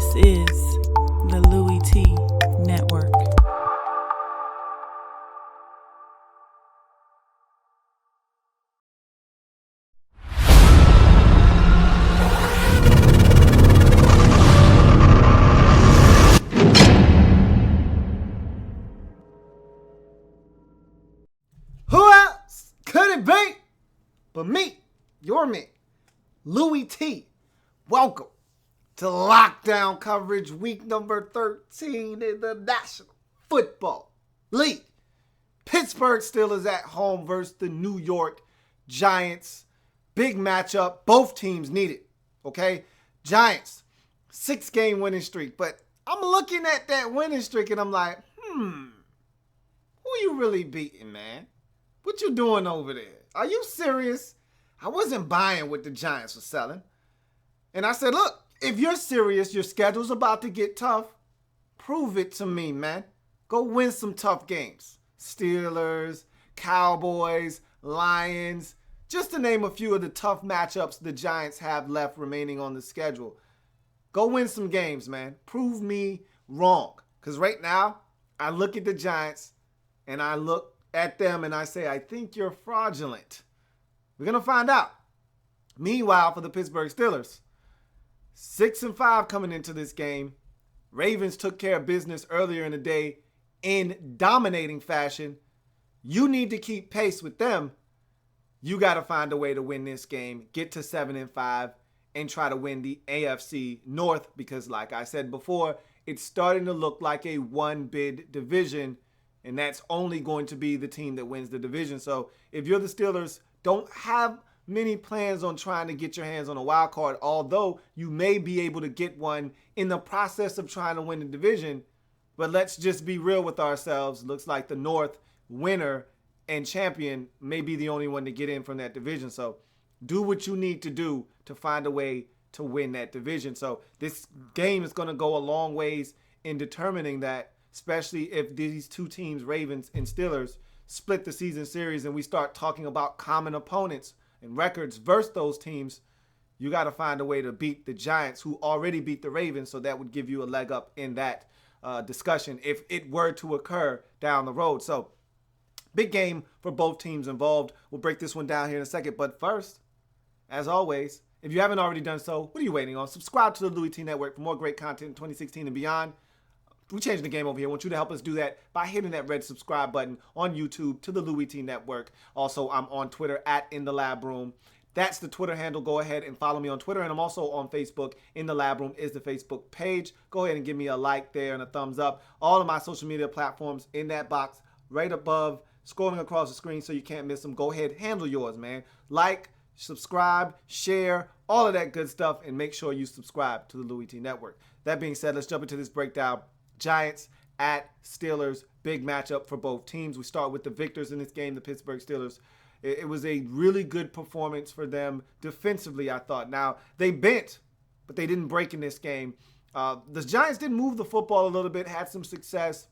This is the Louie Tee Network. Who else could it be but me, your man, Louie Tee? Welcome to Lockdown Coverage, week number 13 in the National Football League. Pittsburgh Steelers at home versus the New York Giants. Big matchup. Both teams need it, okay? Giants, 6-game winning streak. But I'm looking at that winning streak and I'm like, who you really beating, man? What you doing over there? Are you serious? I wasn't buying what the Giants were selling. And I said, look, if you're serious, your schedule's about to get tough. Prove it to me, man. Go win some tough games. Steelers, Cowboys, Lions, just to name a few of the tough matchups the Giants have left remaining on the schedule. Go win some games, man. Prove me wrong. Because right now, I look at the Giants and I look at them and I say, I think you're fraudulent. We're going to find out. Meanwhile, for the Pittsburgh Steelers, 6-5 coming into this game. Ravens took care of business earlier in the day in dominating fashion. You need to keep pace with them. You got to find a way to win this game, get to 7-5, and try to win the AFC North because, like I said before, it's starting to look like a one-bid division, and that's only going to be the team that wins the division. So if you're the Steelers, don't have many plans on trying to get your hands on a wild card, although you may be able to get one in the process of trying to win the division. But let's just be real with ourselves. Looks like the North winner and champion may be the only one to get in from that division. So do what you need to do to find a way to win that division. So this game is going to go a long ways in determining that, especially if these two teams, Ravens and Steelers, split the season series and we start talking about common opponents and records versus those teams. You got to find a way to beat the Giants, who already beat the Ravens, so that would give you a leg up in that discussion if it were to occur down the road. So big game for both teams involved. We'll break this one down here in a second. But first, as always, if you haven't already done so, what are you waiting on? Subscribe to the Louie Tee Network for more great content in 2016 and beyond. We're changing the game over here. I want you to help us do that by hitting that red subscribe button on YouTube to the Louie Tee Network. Also, I'm on Twitter at In The Lab Room. That's the Twitter handle. Go ahead and follow me on Twitter. And I'm also on Facebook. In The Lab Room is the Facebook page. Go ahead and give me a like there and a thumbs up. All of my social media platforms in that box right above, scrolling across the screen so you can't miss them. Go ahead, handle yours, man. Like, subscribe, share, all of that good stuff. And make sure you subscribe to the Louie Tee Network. That being said, let's jump into this breakdown. Giants at Steelers, big matchup for both teams. We start with the victors in this game, the Pittsburgh Steelers. It was a really good performance for them defensively, I thought. Now, they bent, but they didn't break in this game. The Giants did move the football a little bit, had some success,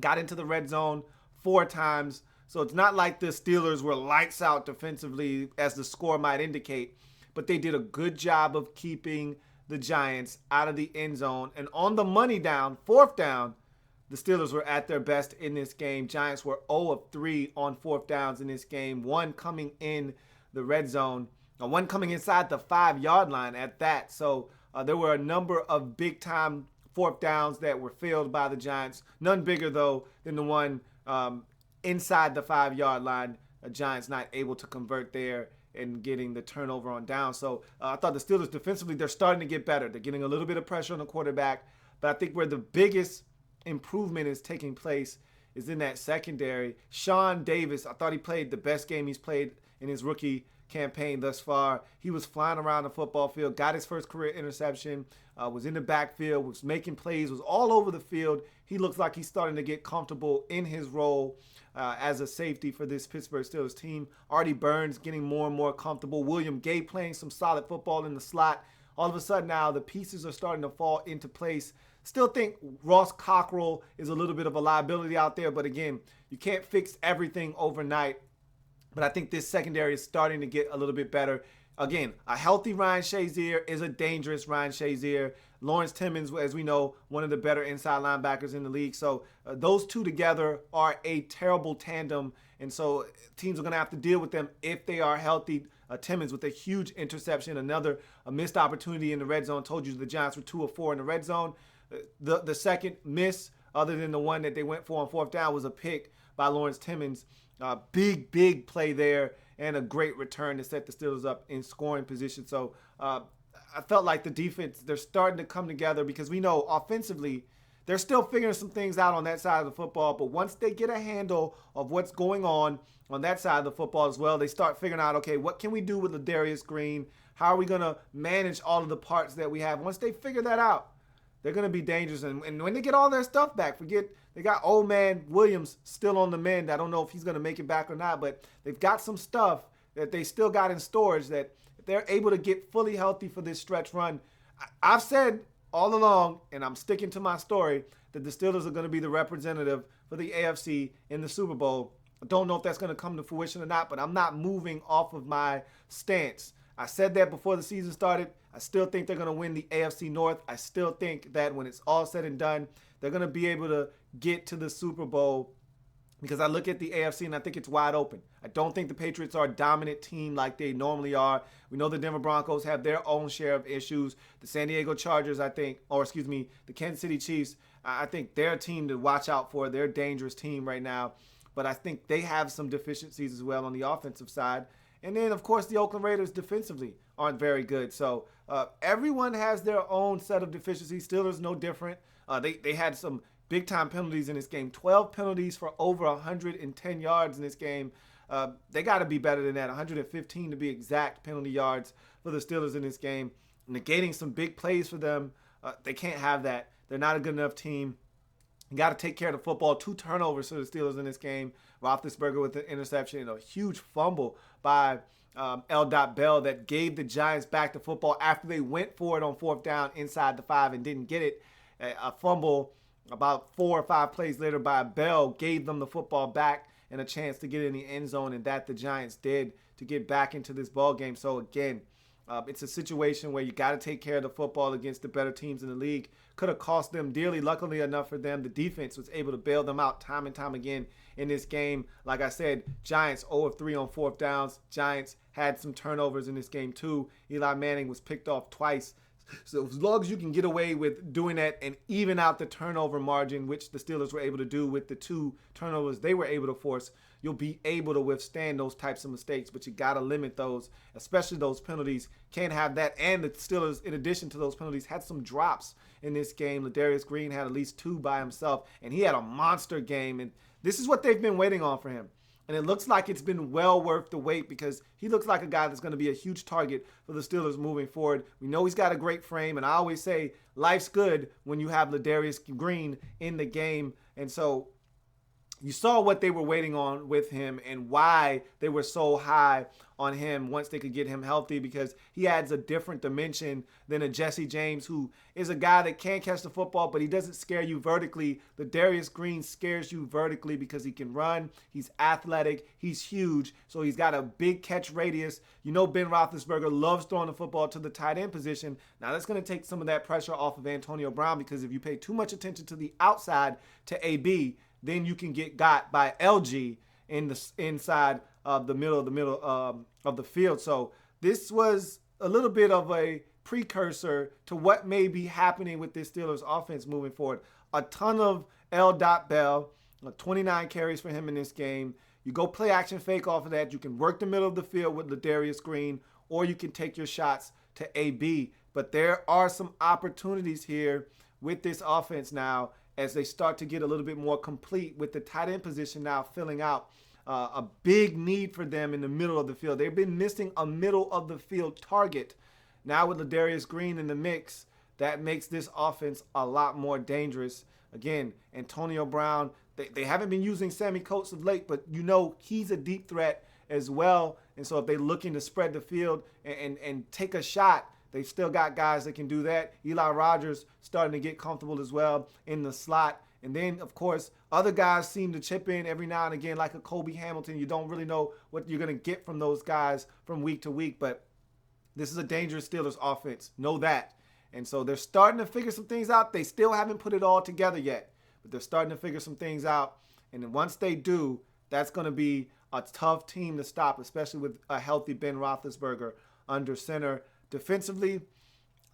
got into the red zone 4 times. So it's not like the Steelers were lights out defensively, as the score might indicate, but they did a good job of keeping the Giants out of the end zone. And on the money down, 4th down, the Steelers were at their best in this game. Giants were 0 of 3 on 4th downs in this game. 1 coming in the red zone, 1 coming inside the 5-yard line at that. So there were a number of big-time 4th downs that were filled by the Giants. None bigger, though, than the one inside the 5-yard line. The Giants not able to convert there and getting the turnover on down. So I thought the Steelers defensively, they're starting to get better. They're getting a little bit of pressure on the quarterback. But I think where the biggest improvement is taking place is in that secondary. Sean Davis, I thought he played the best game he's played in his rookie campaign thus far. He was flying around the football field, got his first career interception, was in the backfield, was making plays, was all over the field. He looks like he's starting to get comfortable in his role as a safety for this Pittsburgh Steelers team. Artie Burns getting more and more comfortable. William Gay playing some solid football in the slot. All of a sudden now the pieces are starting to fall into place. Still think Ross Cockrell is a little bit of a liability out there, but again, you can't fix everything overnight. But I think this secondary is starting to get a little bit better. Again, a healthy Ryan Shazier is a dangerous Ryan Shazier. Lawrence Timmons, as we know, one of the better inside linebackers in the league. So those two together are a terrible tandem. And so teams are going to have to deal with them if they are healthy. Timmons with a huge interception, another missed opportunity in the red zone. Told you the Giants were 2 of 4 in the red zone. The second miss, other than the one that they went for on fourth down, was a pick by Lawrence Timmons. Big play there, and a great return to set the Steelers up in scoring position. So I felt like the defense, they're starting to come together because we know offensively they're still figuring some things out on that side of the football. But once they get a handle of what's going on that side of the football as well, they start figuring out, okay, what can we do with Ladarius Green? How are we going to manage all of the parts that we have? Once they figure that out, they're going to be dangerous. And when they get all their stuff back, forget they got old man Williams still on the mend. I don't know if he's going to make it back or not, but they've got some stuff that they still got in storage that if they're able to get fully healthy for this stretch run. I've said all along, and I'm sticking to my story, that the Steelers are going to be the representative for the AFC in the Super Bowl. I don't know if that's going to come to fruition or not, but I'm not moving off of my stance. I said that before the season started. I still think they're going to win the AFC North. I still think that when it's all said and done, they're going to be able to get to the Super Bowl because I look at the AFC and I think it's wide open. I don't think the Patriots are a dominant team like they normally are. We know the Denver Broncos have their own share of issues. The San Diego Chargers, the Kansas City Chiefs, I think they're a team to watch out for. They're a dangerous team right now. But I think they have some deficiencies as well on the offensive side. And then, of course, the Oakland Raiders defensively aren't very good. So everyone has their own set of deficiencies. Steelers no different. They had some big-time penalties in this game. 12 penalties for over 110 yards in this game. They got to be better than that. 115 to be exact penalty yards for the Steelers in this game. Negating some big plays for them. They can't have that. They're not a good enough team. You got to take care of the football. 2 turnovers for the Steelers in this game. Roethlisberger with the interception and a huge fumble by L.Bell that gave the Giants back the football after they went for it on fourth down inside the 5 and didn't get it. A fumble about 4 or 5 plays later by Bell gave them the football back and a chance to get in the end zone, and that the Giants did to get back into this ball game. So again, it's a situation where you got to take care of the football against the better teams in the league. Could have cost them dearly. Luckily enough for them, the defense was able to bail them out time and time again in this game. Like I said, Giants 0 of 3 on fourth downs. Giants had some turnovers in this game too. Eli Manning was picked off twice. So as long as you can get away with doing that and even out the turnover margin, which the Steelers were able to do with the 2 turnovers they were able to force, you'll be able to withstand those types of mistakes. But you got to limit those, especially those penalties. Can't have that. And the Steelers, in addition to those penalties, had some drops in this game. Ladarius Green had at least 2 by himself, and he had a monster game. And this is what they've been waiting on for him. And it looks like it's been well worth the wait because he looks like a guy that's going to be a huge target for the Steelers moving forward. We know he's got a great frame, and I always say life's good when you have Ladarius Green in the game. And so you saw what they were waiting on with him and why they were so high on him once they could get him healthy, because he adds a different dimension than a Jesse James, who is a guy that can catch the football, but he doesn't scare you vertically. Ladarius Green scares you vertically because he can run, he's athletic, he's huge, so he's got a big catch radius. You know Ben Roethlisberger loves throwing the football to the tight end position. Now that's going to take some of that pressure off of Antonio Brown, because if you pay too much attention to the outside to AB, then you can get got by LG in the inside of the middle of the field. So this was a little bit of a precursor to what may be happening with this Steelers offense moving forward. A ton of L.Bell, 29 carries for him in this game. You go play action fake off of that. You can work the middle of the field with Ladarius Green, or you can take your shots to AB. But there are some opportunities here with this offense now as they start to get a little bit more complete with the tight end position now filling out. A big need for them in the middle of the field. They've been missing a middle of the field target. Now with Ladarius Green in the mix, that makes this offense a lot more dangerous. Again, Antonio Brown, they haven't been using Sammy Coates of late, but you know he's a deep threat as well. And so if they're looking to spread the field and take a shot, they've still got guys that can do that. Eli Rogers starting to get comfortable as well in the slot. And then, of course, other guys seem to chip in every now and again, like a Kobe Hamilton. You don't really know what you're going to get from those guys from week to week. But This is a dangerous Steelers offense. Know that. And so they're starting to figure some things out. They still haven't put it all together yet, but they're starting to figure some things out. And then once they do, that's going to be a tough team to stop, especially with a healthy Ben Roethlisberger under center. Defensively,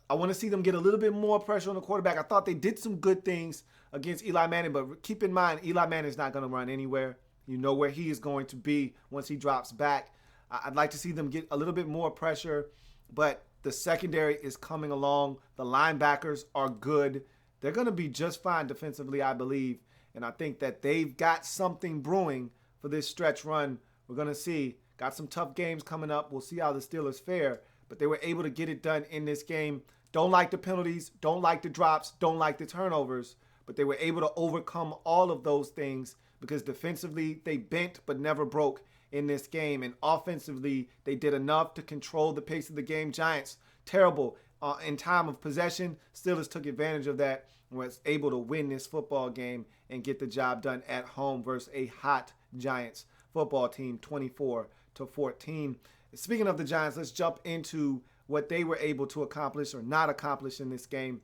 I want to see them get a little bit more pressure on the quarterback. I thought they did some good things against Eli Manning, but keep in mind, Eli Manning is not going to run anywhere. You know where he is going to be once he drops back. I'd like to see them get a little bit more pressure, but the secondary is coming along. The linebackers are good. They're going to be just fine defensively, I believe. And I think that they've got something brewing for this stretch run. We're going to see. Got some tough games coming up. We'll see how the Steelers fare. But they were able to get it done in this game. Don't like the penalties. Don't like the drops. Don't like the turnovers. But they were able to overcome all of those things because defensively they bent but never broke in this game. And offensively, they did enough to control the pace of the game. Giants, terrible in time of possession. Steelers took advantage of that and was able to win this football game and get the job done at home versus a hot Giants football team, 24-14. Speaking of the Giants, let's jump into what they were able to accomplish or not accomplish in this game.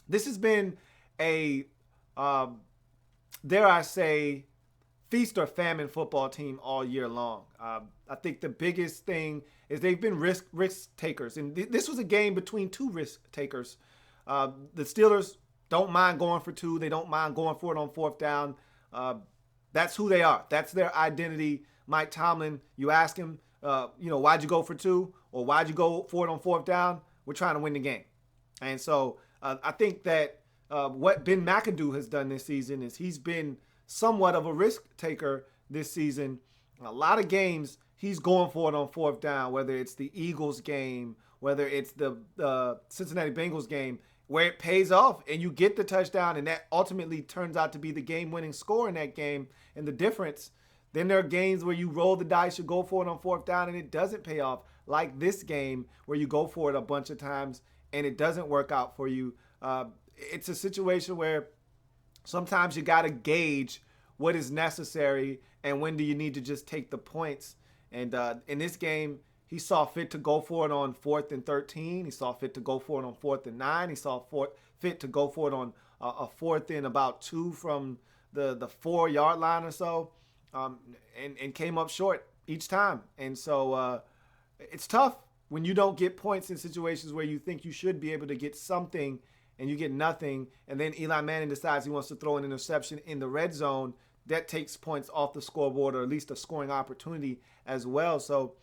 This has been a, dare I say, feast or famine football team all year long. I think the biggest thing is they've been risk takers. And this was a game between two risk takers. The Steelers don't mind going for two. They don't mind going for it on fourth down. That's who they are. That's their identity. Mike Tomlin, you ask him, why'd you go for two? Or why'd you go for it on fourth down? We're trying to win the game. And so I think that what Ben McAdoo has done this season is he's been somewhat of a risk taker this season. A lot of games he's going for it on fourth down, whether it's the Eagles game, whether it's the Cincinnati Bengals game, where it pays off and you get the touchdown and that ultimately turns out to be the game-winning score in that game and the difference. Then there are games where you roll the dice, you go for it on fourth down and it doesn't pay off, like this game where you go for it a bunch of times and it doesn't work out for you. It's a situation where sometimes you got to gauge what is necessary and when do you need to just take the points. And in this game, he saw fit to go for it on 4th and 13. He saw fit to go for it on 4th and 9. He saw fit to go for it on a 4th and about 2 from the 4-yard line or so, and came up short each time. And so it's tough when you don't get points in situations where you think you should be able to get something and you get nothing. And then Eli Manning decides he wants to throw an interception in the red zone. That takes points off the scoreboard, or at least a scoring opportunity as well. So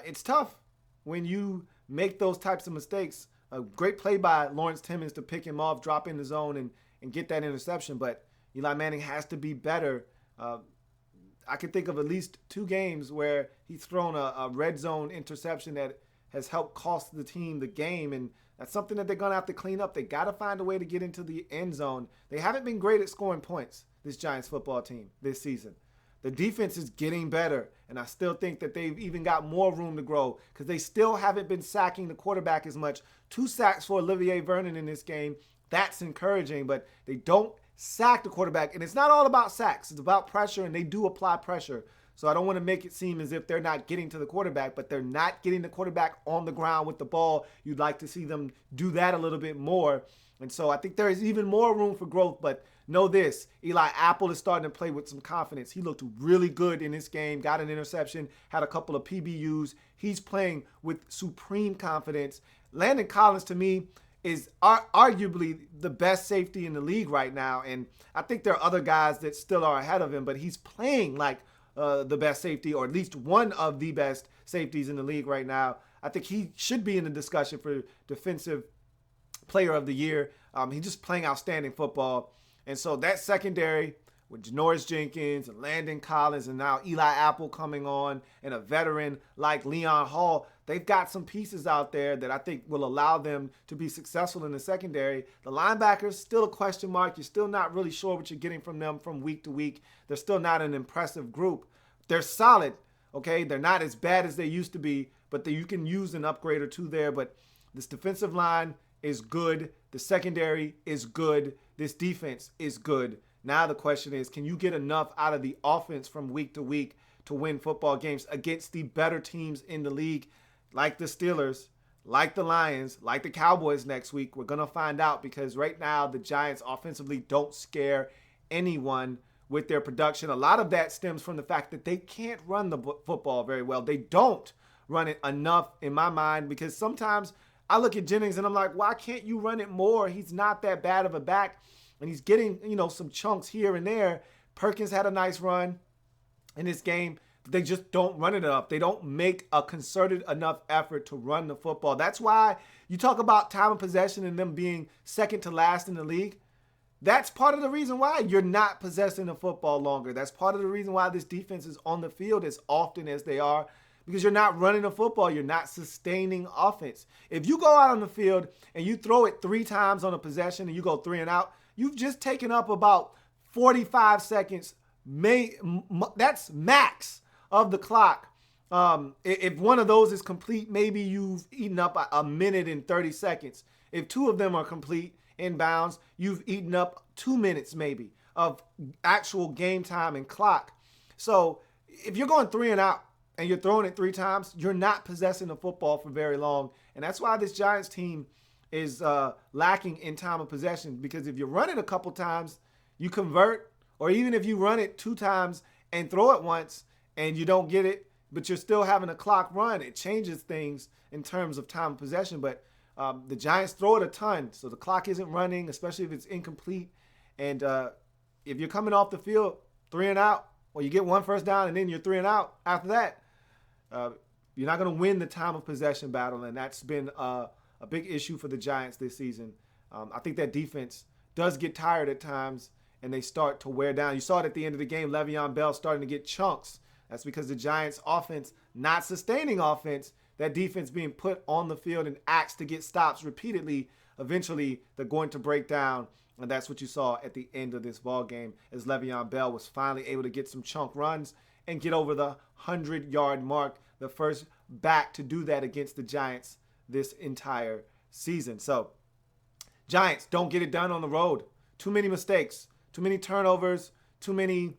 it's tough when you make those types of mistakes. A great play by Lawrence Timmons to pick him off, drop in the zone, and get that interception. But Eli Manning has to be better. I can think of at least 2 games where he's thrown a red zone interception that has helped cost the team the game. And that's something that they're going to have to clean up. They got to find a way to get into the end zone. They haven't been great at scoring points, this Giants football team, this season. The defense is getting better, and I still think that they've even got more room to grow because they still haven't been sacking the quarterback as much. 2 sacks for Olivier Vernon in this game. That's encouraging, but they don't sack the quarterback. And it's not all about sacks. It's about pressure, and they do apply pressure. So I don't want to make it seem as if they're not getting to the quarterback, but they're not getting the quarterback on the ground with the ball. You'd like to see them do that a little bit more. And so I think there is even more room for growth, but know this, Eli Apple is starting to play with some confidence. He looked really good in this game, got an interception, had a couple of PBUs. He's playing with supreme confidence. Landon Collins, to me, is arguably the best safety in the league right now, and I think there are other guys that still are ahead of him, but he's playing like the best safety, or at least one of the best safeties in the league right now. I think he should be in the discussion for Defensive Player of the Year. He's just playing outstanding football. And so that secondary with Janoris Jenkins and Landon Collins and now Eli Apple coming on and a veteran like Leon Hall, they've got some pieces out there that I think will allow them to be successful in the secondary. The linebackers, still a question mark. You're still not really sure what you're getting from them from week to week. They're still not an impressive group. They're solid, okay? They're not as bad as they used to be, but you can use an upgrade or two there. But this defensive line is good. The secondary is good. This defense is good. Now the question is, can you get enough out of the offense from week to week to win football games against the better teams in the league, like the Steelers, like the Lions, like the Cowboys next week. We're going to find out because right now the Giants offensively don't scare anyone with their production. A lot of that stems from the fact that they can't run the football very well. They don't run it enough in my mind because sometimes I look at Jennings and I'm like, why can't you run it more? He's not that bad of a back and he's getting, some chunks here and there. Perkins had a nice run in this game. They just don't run it enough. They don't make a concerted enough effort to run the football. That's why you talk about time of possession and them being second to last in the league. That's part of the reason why you're not possessing the football longer. That's part of the reason why this defense is on the field as often as they are, because you're not running the football. You're not sustaining offense. If you go out on the field and you throw it 3 times on a possession and you go 3 and out, you've just taken up about 45 seconds. That's max of the clock. If one of those is complete, maybe you've eaten up a minute and 30 seconds. If 2 of them are complete inbounds, you've eaten up 2 minutes maybe of actual game time and clock. So if you're going 3 and out and you're throwing it 3 times, you're not possessing the football for very long. And that's why this Giants team is lacking in time of possession, because if you run it a couple times, you convert, or even if you run it 2 times and throw it once, and you don't get it, but you're still having a clock run, it changes things in terms of time of possession. But the Giants throw it a ton, so the clock isn't running, especially if it's incomplete. And if you're coming off the field 3 and out, or you get 1 first down and then you're 3 and out after that, you're not going to win the time of possession battle, and that's been a big issue for the Giants this season. I think that defense does get tired at times, and they start to wear down. You saw it at the end of the game, Le'Veon Bell starting to get chunks. That's because the Giants' offense, not sustaining offense, that defense being put on the field and asked to get stops repeatedly, eventually they're going to break down. And that's what you saw at the end of this ball game, as Le'Veon Bell was finally able to get some chunk runs and get over the 100-yard mark, the first back to do that against the Giants this entire season. So Giants don't get it done on the road. Too many mistakes, too many turnovers, too many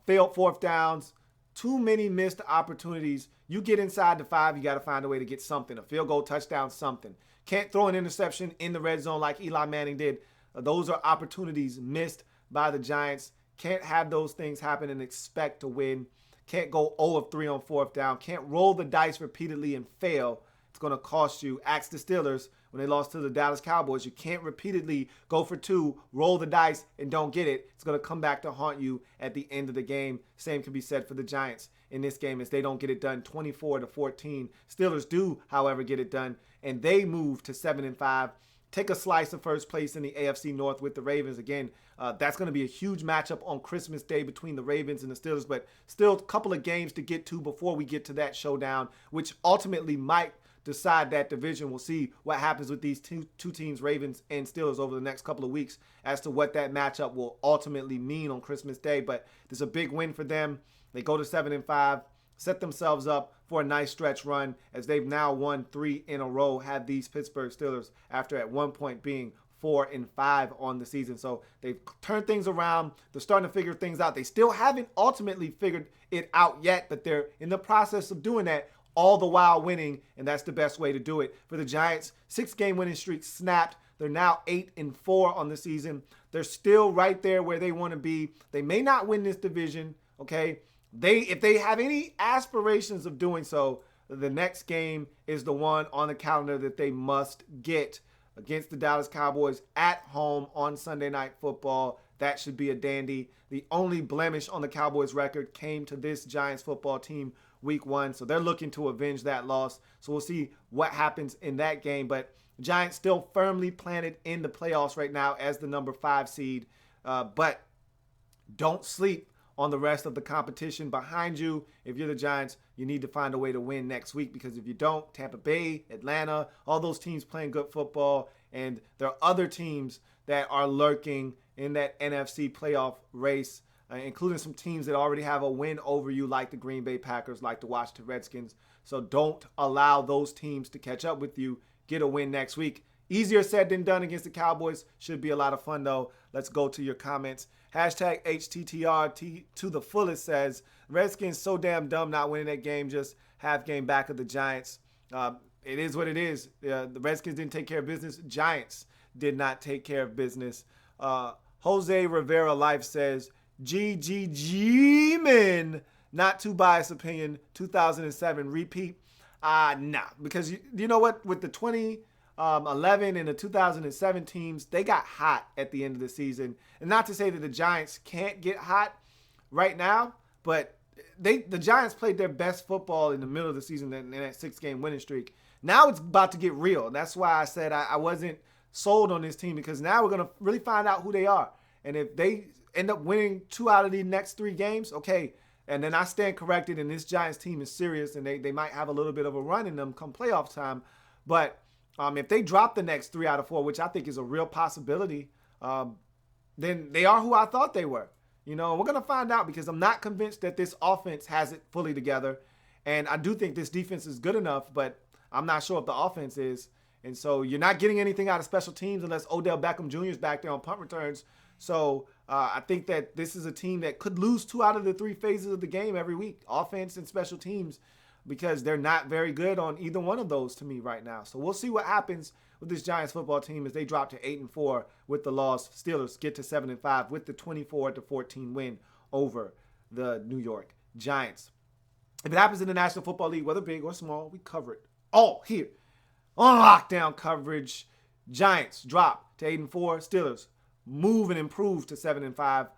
failed 4th downs, too many missed opportunities. You get inside the 5, you got to find a way to get something, a field goal, touchdown, something. Can't throw an interception in the red zone like Eli Manning did. Those are opportunities missed by the Giants. Can't have those things happen and expect to win. Can't go 0 of 3 on 4th down. Can't roll the dice repeatedly and fail. It's going to cost you. Ask the Steelers when they lost to the Dallas Cowboys. You can't repeatedly go for 2, roll the dice, and don't get it. It's going to come back to haunt you at the end of the game. Same can be said for the Giants in this game, as they don't get it done 24-14. Steelers do, however, get it done, and they move to 7-5. Take a slice of first place in the AFC North with the Ravens. Again, that's going to be a huge matchup on Christmas Day between the Ravens and the Steelers, but still a couple of games to get to before we get to that showdown, which ultimately might decide that division. We'll see what happens with these two teams, Ravens and Steelers, over the next couple of weeks as to what that matchup will ultimately mean on Christmas Day. But there's a big win for them. They go to 7-5, set themselves up for a nice stretch run, as they've now won 3 in a row, had these Pittsburgh Steelers, after at one point being 4-5 on the season. So they've turned things around. They're starting to figure things out. They still haven't ultimately figured it out yet, but they're in the process of doing that, all the while winning, and that's the best way to do it. For the Giants, 6-game winning streak snapped. They're now 8-4 on the season. They're still right there where they want to be. They may not win this division, okay? If they have any aspirations of doing so, the next game is the one on the calendar that they must get, against the Dallas Cowboys at home on Sunday Night Football. That should be a dandy. The only blemish on the Cowboys record came to this Giants football team week 1, so they're looking to avenge that loss. So we'll see what happens in that game. But Giants still firmly planted in the playoffs right now as the number 5 seed. But don't sleep on the rest of the competition behind you. If you're the Giants, you need to find a way to win next week, because if you don't, Tampa Bay, Atlanta, all those teams playing good football, and there are other teams that are lurking in that NFC playoff race, including some teams that already have a win over you, like the Green Bay Packers, like the Washington Redskins. So don't allow those teams to catch up with you. Get a win next week. Easier said than done against the Cowboys. Should be a lot of fun, though. Let's go to your comments. Hashtag HTTR to the fullest says, Redskins so damn dumb not winning that game, just half game back of the Giants. it is what it is. The Redskins didn't take care of business. Giants did not take care of business. Jose Rivera Life says, GGG-men, not too biased opinion, 2007 repeat. Nah, because you know what? With the 2011 and the 2007 teams, they got hot at the end of the season. And not to say that the Giants can't get hot right now, but the Giants played their best football in the middle of the season in that 6-game winning streak. Now it's about to get real. And that's why I said I wasn't sold on this team, because now we're going to really find out who they are. And if they end up winning 2 out of the next 3 games, okay, and then I stand corrected and this Giants team is serious and they might have a little bit of a run in them come playoff time. But if they drop the next 3 out of 4, which I think is a real possibility, then they are who I thought they were. We're going to find out, because I'm not convinced that this offense has it fully together. And I do think this defense is good enough, but I'm not sure if the offense is. And so you're not getting anything out of special teams unless Odell Beckham Jr. is back there on punt returns. So I think that this is a team that could lose 2 out of the 3 phases of the game every week, offense and special teams, because they're not very good on either one of those to me right now. So we'll see what happens with this Giants football team as they drop to 8-4 with the loss. Steelers get to 7-5 with the 24-14 win over the New York Giants. If it happens in the National Football League, whether big or small, we cover it all here on Lockdown Coverage. Giants drop to 8-4. Steelers move and improve to 7-5.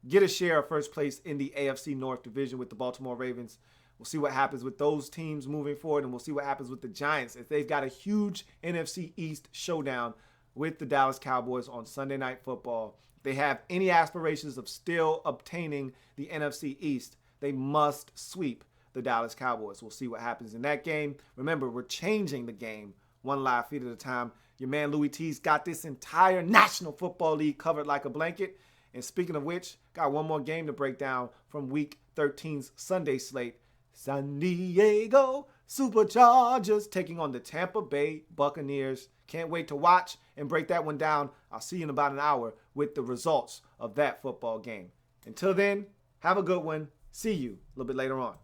Get a share of first place in the AFC North division with the Baltimore Ravens. We'll see what happens with those teams moving forward, and we'll see what happens with the Giants as they've got a huge NFC East showdown with the Dallas Cowboys on Sunday Night Football. If they have any aspirations of still obtaining the NFC East, they must sweep the Dallas Cowboys. We'll see what happens in that game. Remember, we're changing the game one live feed at a time. Your man Louie T's got this entire National Football League covered like a blanket. And speaking of which, got one more game to break down from Week 13's Sunday slate. San Diego Superchargers taking on the Tampa Bay Buccaneers. Can't wait to watch and break that one down. I'll see you in about an hour with the results of that football game. Until then, have a good one. See you a little bit later on.